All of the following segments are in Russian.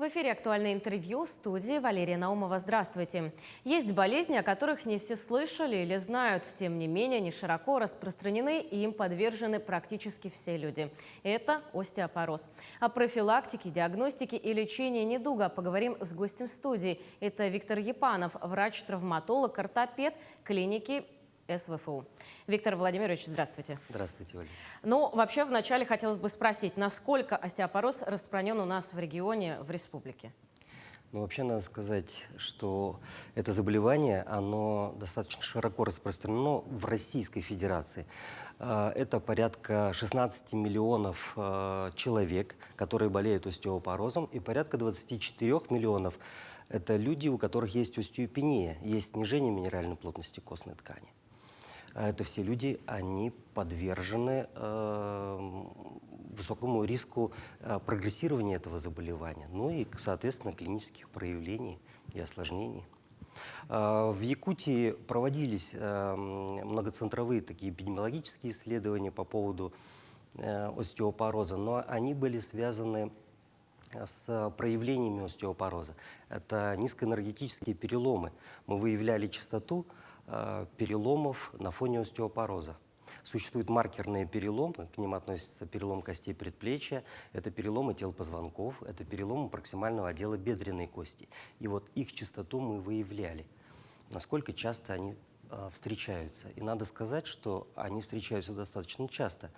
В эфире «Актуальное интервью», в студии Валерия Наумова. Здравствуйте. Есть болезни, о которых не все слышали или знают. Тем не менее, они широко распространены и им подвержены практически все люди. Это остеопороз. О профилактике, диагностике и лечении недуга поговорим с гостем студии. Это Виктор Епанов, врач-травматолог, ортопед клиники СВФУ. Виктор Владимирович, здравствуйте. Здравствуйте, Валя. Ну, вообще, вначале хотелось бы спросить, насколько остеопороз распространен у нас в регионе, в республике? Ну, вообще, надо сказать, что это заболевание, оно достаточно широко распространено в Российской Федерации. Это порядка 16 миллионов человек, которые болеют остеопорозом, и порядка 24 миллионов – это люди, у которых есть остеопения, есть снижение минеральной плотности костной ткани. Это все люди, они подвержены высокому риску прогрессирования этого заболевания, ну и, соответственно, клинических проявлений и осложнений. В Якутии проводились многоцентровые такие эпидемиологические исследования по поводу остеопороза, но они были связаны с проявлениями остеопороза. Это низкоэнергетические переломы. Мы выявляли частоту переломов на фоне остеопороза. Существуют маркерные переломы, к ним относятся перелом костей предплечья, это переломы тел позвонков, это переломы проксимального отдела бедренной кости. И вот их частоту мы выявляли, насколько часто они встречаются. И надо сказать, что они встречаются достаточно часто.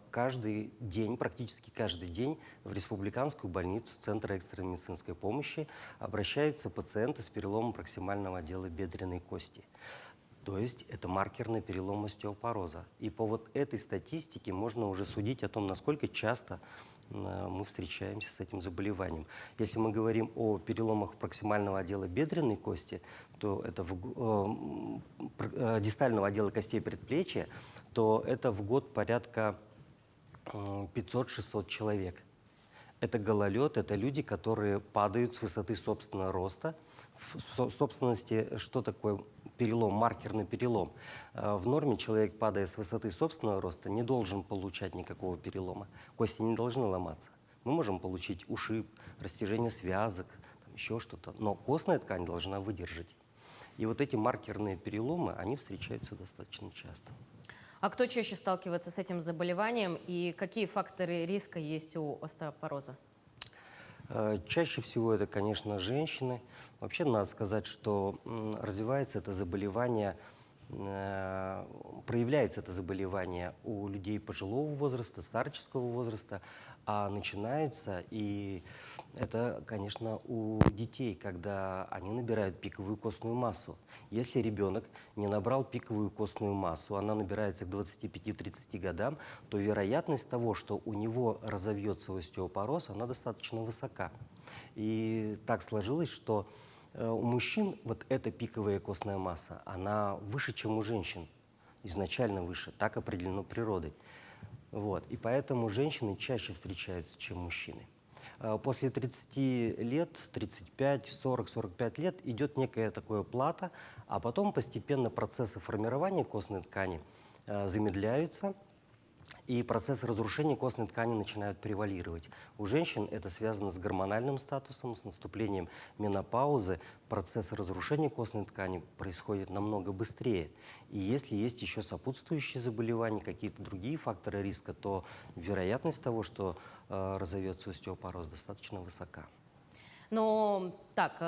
Каждый день, практически каждый день в республиканскую больницу Центра экстренной медицинской помощи обращаются пациенты с переломом проксимального отдела бедренной кости. То есть это маркерный перелом остеопороза. И по вот этой статистике можно уже судить о том, насколько часто мы встречаемся с этим заболеванием. Если мы говорим о переломах проксимального отдела бедренной кости, то это дистального отдела костей предплечья, то это в год порядка 500-600 человек. Это гололед, это люди, которые падают с высоты собственного роста. В собственности, что такое перелом, маркерный перелом? В норме человек, падая с высоты собственного роста, не должен получать никакого перелома. Кости не должны ломаться. Мы можем получить ушиб, растяжение связок, там еще что-то, но костная ткань должна выдержать. И вот эти маркерные переломы, они встречаются достаточно часто. А кто чаще сталкивается с этим заболеванием и какие факторы риска есть у остеопороза? Чаще всего это, конечно, женщины. Вообще, надо сказать, что развивается это заболевание, проявляется это заболевание у людей пожилого возраста, старческого возраста, а начинается и это, конечно, у детей, когда они набирают пиковую костную массу. Если ребенок не набрал пиковую костную массу, она набирается к 25-30 годам, то вероятность того, что у него разовьется остеопороз, она достаточно высока. И так сложилось, что у мужчин вот эта пиковая костная масса, она выше, чем у женщин, изначально выше, так определено природой. Вот. И поэтому женщины чаще встречаются, чем мужчины. После 30 лет, 35, 40, 45 лет идет некая такая плата, а потом постепенно процессы формирования костной ткани замедляются, и процессы разрушения костной ткани начинают превалировать. У женщин это связано с гормональным статусом, с наступлением менопаузы. Процессы разрушения костной ткани происходят намного быстрее. И если есть еще сопутствующие заболевания, какие-то другие факторы риска, то вероятность того, что разовьется остеопороз, достаточно высока. Ну, так,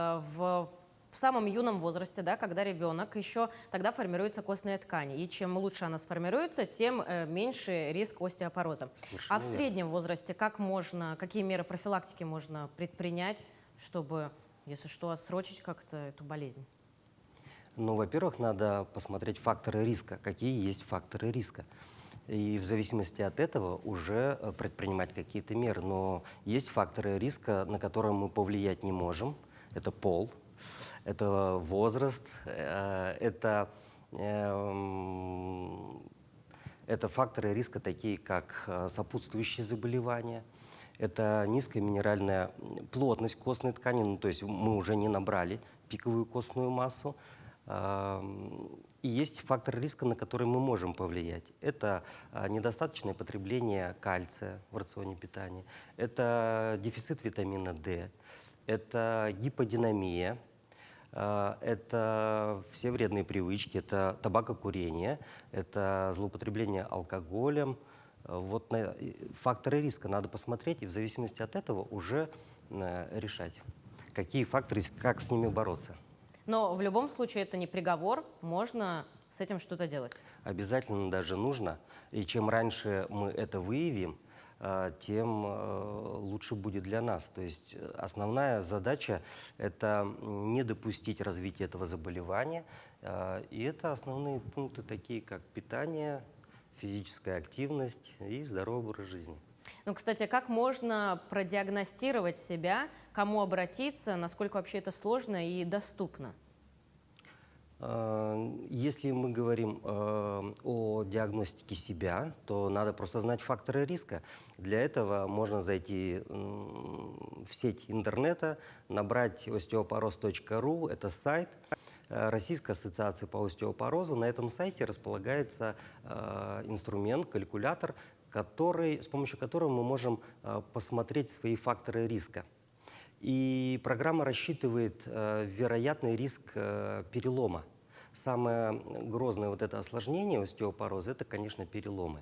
в самом юном возрасте, да, когда ребенок еще, тогда формируется костная ткань. И чем лучше она сформируется, тем меньше риск остеопороза. Совершенно А в верно. среднем возрасте какие меры профилактики можно предпринять, чтобы, если что, отсрочить как-то эту болезнь? Ну, во-первых, надо посмотреть факторы риска, какие есть факторы риска. И в зависимости от этого уже предпринимать какие-то меры. Но есть факторы риска, на которые мы повлиять не можем. Это пол, это возраст, это факторы риска, такие как сопутствующие заболевания. Это низкая минеральная плотность костной ткани, ну, то есть мы уже не набрали пиковую костную массу. И есть фактор риска, на который мы можем повлиять. Это недостаточное потребление кальция в рационе питания, это дефицит витамина D, это гиподинамия, это все вредные привычки, это табакокурение, это злоупотребление алкоголем. Вот факторы риска надо посмотреть и в зависимости от этого уже решать, какие факторы, как с ними бороться. Но в любом случае это не приговор, можно с этим что-то делать. Обязательно даже нужно. И чем раньше мы это выявим, тем лучше будет для нас. То есть основная задача – это не допустить развития этого заболевания. И это основные пункты, такие как питание, физическая активность и здоровый образ жизни. Ну, кстати, как можно продиагностировать себя, кому обратиться, насколько вообще это сложно и доступно? Если мы говорим о диагностике себя, то надо просто знать факторы риска. Для этого можно зайти в сеть интернета, набрать osteoporoz.ru, это сайт Российской ассоциации по остеопорозу. На этом сайте располагается инструмент, калькулятор, с помощью которого мы можем посмотреть свои факторы риска. И программа рассчитывает вероятный риск перелома. Самое грозное вот это осложнение остеопороза – это, конечно, переломы.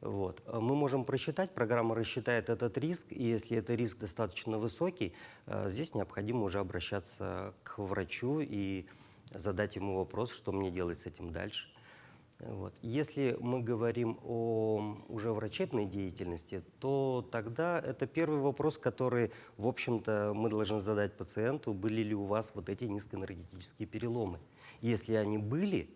Вот. Мы можем просчитать, программа рассчитает этот риск, и если этот риск достаточно высокий, здесь необходимо уже обращаться к врачу и задать ему вопрос, что мне делать с этим дальше. Вот. Если мы говорим о уже врачебной деятельности, то тогда это первый вопрос, который, в общем-то, мы должны задать пациенту: были ли у вас вот эти низкоэнергетические переломы. Если они были,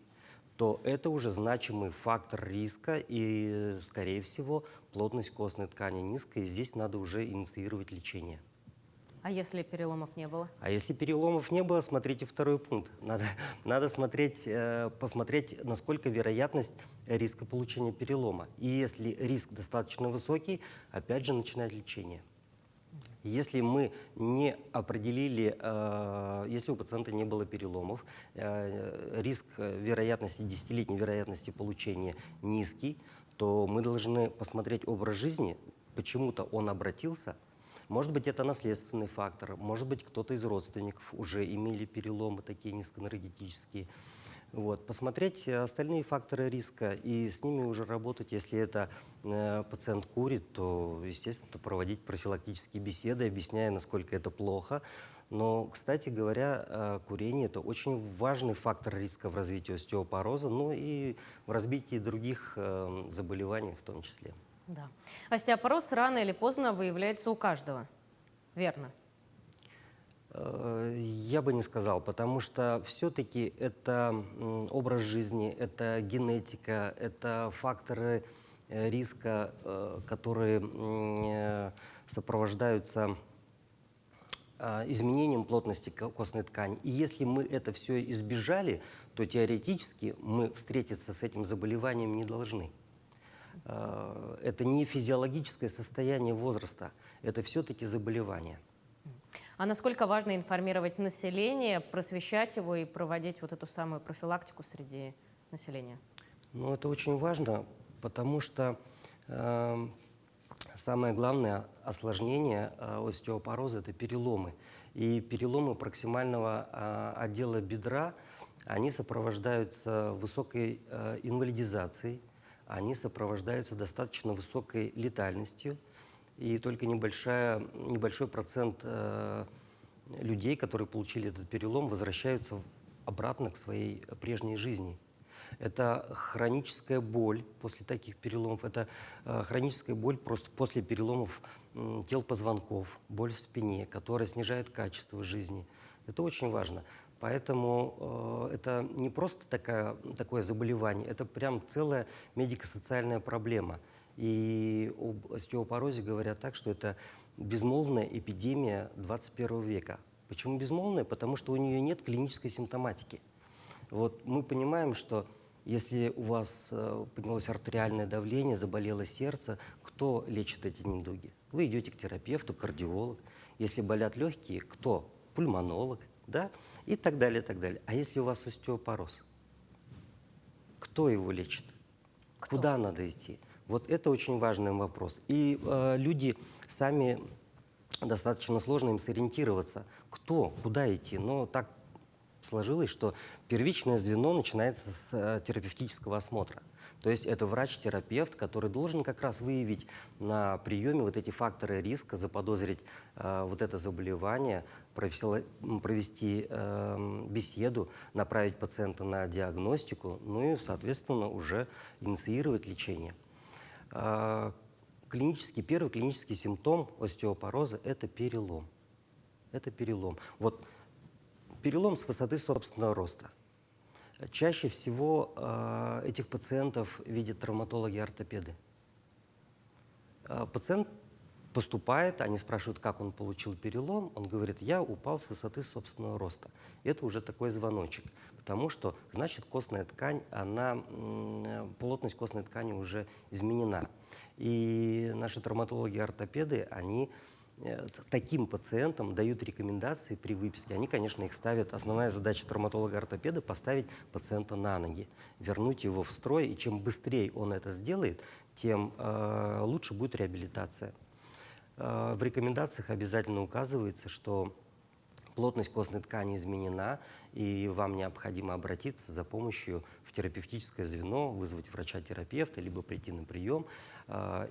то это уже значимый фактор риска, и, скорее всего, плотность костной ткани низкая, и здесь надо уже инициировать лечение. А если переломов не было? А если переломов не было, смотрите второй пункт. Надо посмотреть, насколько вероятность риска получения перелома. И если риск достаточно высокий, опять же начинать лечение. Если мы не определили, если у пациента не было переломов, риск вероятности, 10-летней вероятности получения низкий, то мы должны посмотреть образ жизни, почему-то он обратился. Может быть, это наследственный фактор, может быть, кто-то из родственников уже имели переломы такие низкоэнергетические. Вот. Посмотреть остальные факторы риска и с ними уже работать. Если это пациент курит, то, естественно, проводить профилактические беседы, объясняя, насколько это плохо. Но, кстати говоря, курение – это очень важный фактор риска в развитии остеопороза, ну и в развитии других заболеваний в том числе. Да. Остеопороз рано или поздно выявляется у каждого, верно? Я бы не сказал, потому что все-таки это образ жизни, это генетика, это факторы риска, которые сопровождаются изменением плотности костной ткани. И если мы это все избежали, то теоретически мы встретиться с этим заболеванием не должны. Это не физиологическое состояние возраста, это все-таки заболевание. А насколько важно информировать население, просвещать его и проводить вот эту самую профилактику среди населения? Ну, это очень важно, потому что самое главное осложнение остеопороза – это переломы. И переломы проксимального отдела бедра, они сопровождаются высокой инвалидизацией, они сопровождаются достаточно высокой летальностью, и только небольшой процент людей, которые получили этот перелом, возвращаются обратно к своей прежней жизни. Это хроническая боль после таких переломов, это хроническая боль просто после переломов тел позвонков, боль в спине, которая снижает качество жизни. Это очень важно. Поэтому это не просто такое заболевание, это прям целая медико-социальная проблема. И об остеопорозе говорят так, что это безмолвная эпидемия 21 века. Почему безмолвная? Потому что у нее нет клинической симптоматики. Вот мы понимаем, что если у вас поднялось артериальное давление, заболело сердце, кто лечит эти недуги? Вы идете к терапевту, кардиолог. Если болят легкие, кто? Пульмонолог. да, и так далее, и так далее. А если у вас остеопороз, кто его лечит? Кто? Куда надо идти? Вот это очень важный вопрос. И люди сами достаточно сложно им сориентироваться, кто, куда идти. Но так сложилось, что первичное звено начинается с терапевтического осмотра. То есть это врач-терапевт, который должен как раз выявить на приеме вот эти факторы риска, заподозрить вот это заболевание, провести беседу, направить пациента на диагностику, ну и, соответственно, уже инициировать лечение. Первый клинический симптом остеопороза – это перелом. Это перелом. Вот перелом с высоты собственного роста. Чаще всего этих пациентов видят травматологи-ортопеды. Пациент поступает, они спрашивают, как он получил перелом. Он говорит, я упал с высоты собственного роста. Это уже такой звоночек к тому, что, значит, костная ткань, плотность костной ткани уже изменена. И наши травматологи-ортопеды, они таким пациентам дают рекомендации при выписке. Они, конечно, их ставят. Основная задача травматолога-ортопеда – поставить пациента на ноги, вернуть его в строй. И чем быстрее он это сделает, тем лучше будет реабилитация. В рекомендациях обязательно указывается, что плотность костной ткани изменена, и вам необходимо обратиться за помощью в терапевтическое звено, вызвать врача-терапевта, либо прийти на прием.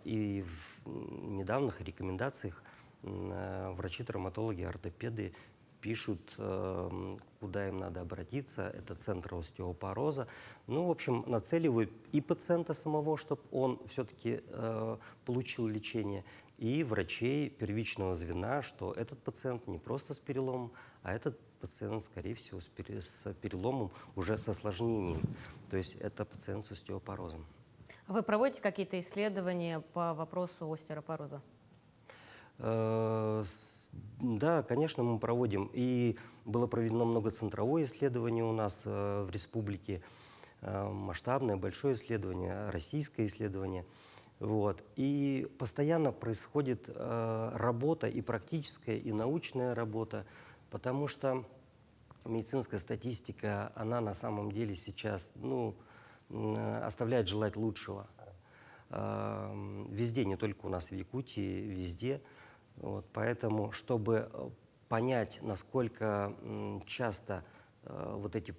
И в недавних рекомендациях врачи-травматологи, ортопеды пишут, куда им надо обратиться. Это центр остеопороза. Ну, в общем, нацеливают и пациента самого, чтобы он все-таки получил лечение, и врачей первичного звена, что этот пациент не просто с переломом, а этот пациент, скорее всего, с переломом уже с осложнением. То есть это пациент с остеопорозом. Вы проводите какие-то исследования по вопросу остеопороза? Да, конечно, мы проводим. И было проведено многоцентровое исследование у нас в республике, масштабное, большое исследование, российское исследование. Вот. И постоянно происходит работа, и практическая, и научная работа, потому что медицинская статистика, она на самом деле сейчас оставляет желать лучшего. Везде, не только у нас в Якутии, везде. Вот, поэтому, чтобы понять, насколько часто вот эти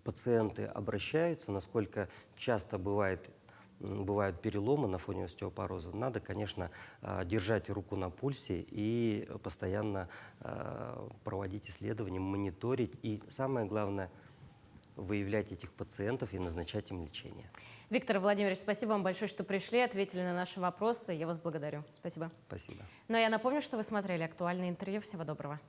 пациенты обращаются, насколько часто бывают переломы на фоне остеопороза, надо, конечно, держать руку на пульсе и постоянно проводить исследования, мониторить и, самое главное, выявлять этих пациентов и назначать им лечение. Виктор Владимирович, спасибо вам большое, что пришли, ответили на наши вопросы. Я вас благодарю. Спасибо. Спасибо. Ну а я напомню, что вы смотрели актуальное интервью. Всего доброго.